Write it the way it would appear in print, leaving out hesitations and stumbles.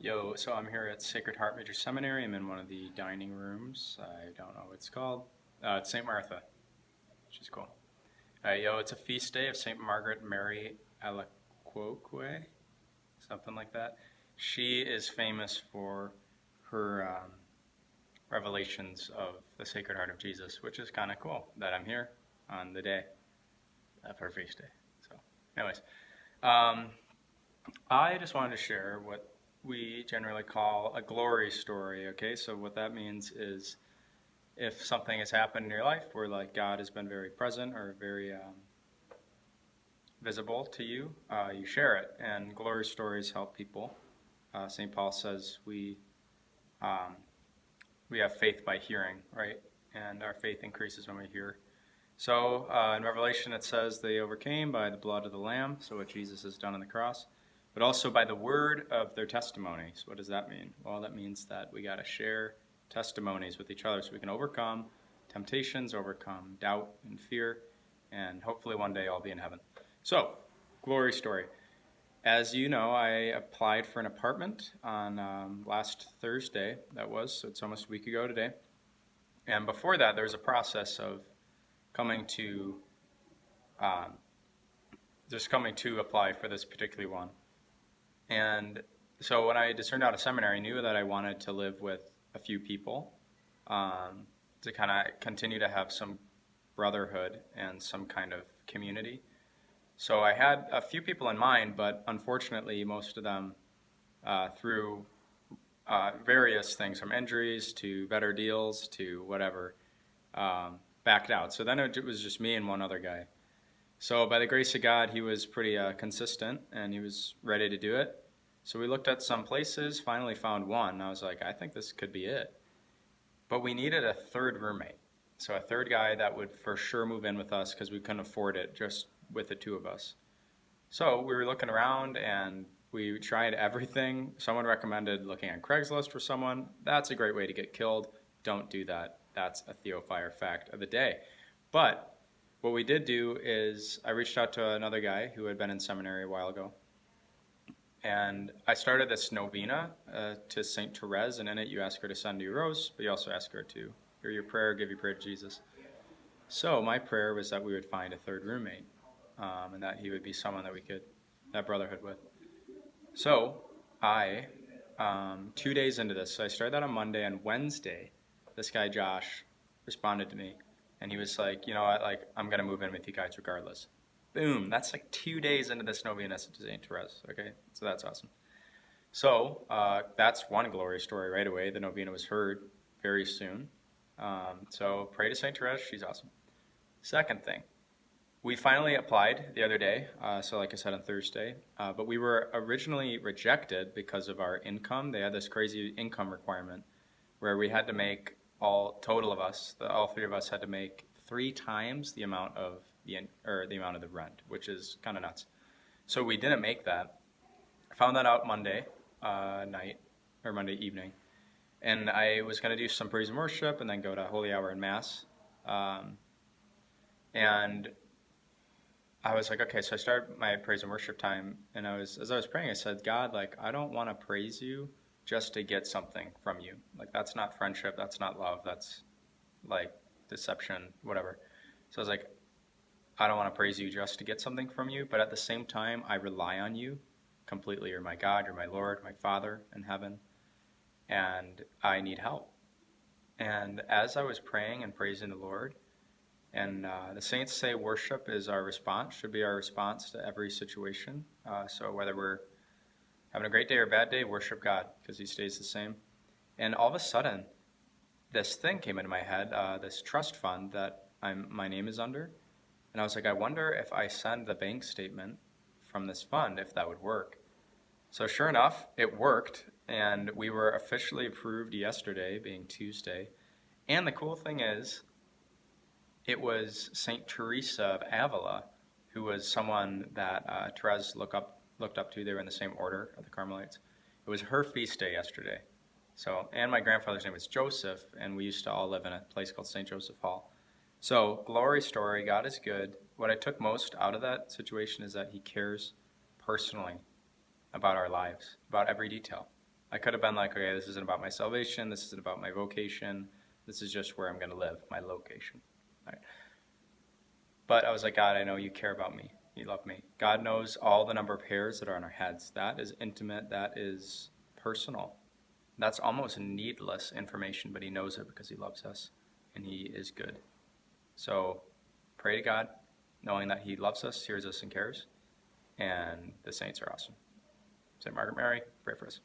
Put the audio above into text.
So I'm here at Sacred Heart Major Seminary. I'm in one of the dining rooms. I don't know what it's called. It's St. Martha, which is cool. It's a feast day of St. Margaret Mary Alacoque, something like that. She is famous for her revelations of the Sacred Heart of Jesus, which is kind of cool that I'm here on the day of her feast day. So, anyways, I just wanted to share what we generally call a glory story, okay? So what that means is if something has happened in your life where like God has been very present or very visible to you, you share it. And glory stories help people. St. Paul says we have faith by hearing, right? And our faith increases when we hear. So in Revelation it says they overcame by the blood of the Lamb, so what Jesus has done on the cross, but also by the word of their testimonies. What does that mean? Well, that means that we got to share testimonies with each other so we can overcome temptations, overcome doubt and fear, and hopefully one day I'll be in heaven. So, glory story. As you know, I applied for an apartment on last Thursday, so it's almost a week ago today. And before that, there was a process of coming to apply for this particular one. And so when I discerned out a seminary, I knew that I wanted to live with a few people to kind of continue to have some brotherhood and some kind of community. So I had a few people in mind, but unfortunately most of them through various things from injuries to better deals to whatever backed out. So then it was just me and one other guy. So by the grace of God, he was pretty consistent, and he was ready to do it. So we looked at some places, finally found one. I was like, I think this could be it. But we needed a third roommate. So a third guy that would for sure move in with us because we couldn't afford it just with the two of us. So we were looking around, and we tried everything. Someone recommended looking on Craigslist for someone. That's a great way to get killed. Don't do that. That's a THEOFIRE fact of the day. But what we did do is I reached out to another guy who had been in seminary a while ago. And I started this novena to St. Therese, and in it you ask her to send you a rose, but you also ask her to hear your prayer, give your prayer to Jesus. So my prayer was that we would find a third roommate, and that he would be someone that we could have brotherhood with. So I, 2 days into this, so I started that on Monday. On Wednesday, this guy Josh responded to me. And he was like, you know what, like, I'm going to move in with you guys regardless. Boom. That's like 2 days into this novena to St. Therese. Okay, so that's awesome. So that's one glory story right away. The novena was heard very soon. So pray to St. Therese. She's awesome. Second thing, we finally applied the other day. So like I said on Thursday. But we were originally rejected because of our income. They had this crazy income requirement where we had to make all three of us had to make 3 times the amount of the amount of the rent, which is kind of nuts. So we didn't make that. I found that out Monday night or Monday evening, and I was going to do some praise and worship and then go to Holy Hour and Mass. And I was like, okay, so I started my praise and worship time, and as I was praying, I said, God, like, I don't want to praise you just to get something from you. Like, that's not friendship, that's not love, that's like deception, whatever. So I was like, I don't want to praise you just to get something from you, but at the same time, I rely on you completely. You're my God, you're my Lord, my Father in heaven, and I need help. And as I was praying and praising the Lord, and the saints say worship is our response, should be our response to every situation. So whether we're having a great day or a bad day, worship God, because he stays the same. And all of a sudden, this thing came into my head, this trust fund that my name is under. And I was like, I wonder if I send the bank statement from this fund, if that would work. So sure enough, it worked. And we were officially approved yesterday, being Tuesday. And the cool thing is, it was St. Teresa of Avila, who was someone that Therese looked up to. They were in the same order of the Carmelites. It was her feast day yesterday. So, and my grandfather's name was Joseph, and we used to all live in a place called St. Joseph Hall. So, glory story, God is good. What I took most out of that situation is that he cares personally about our lives, about every detail. I could have been like, okay, this isn't about my salvation. This isn't about my vocation. This is just where I'm going to live, my location. All right. But I was like, God, I know you care about me. You love me. God knows all the number of hairs that are on our heads. That is intimate. That is personal. That's almost needless information, but he knows it because he loves us and he is good. So pray to God, knowing that he loves us, hears us, and cares. And the saints are awesome. St. Margaret Mary, pray for us.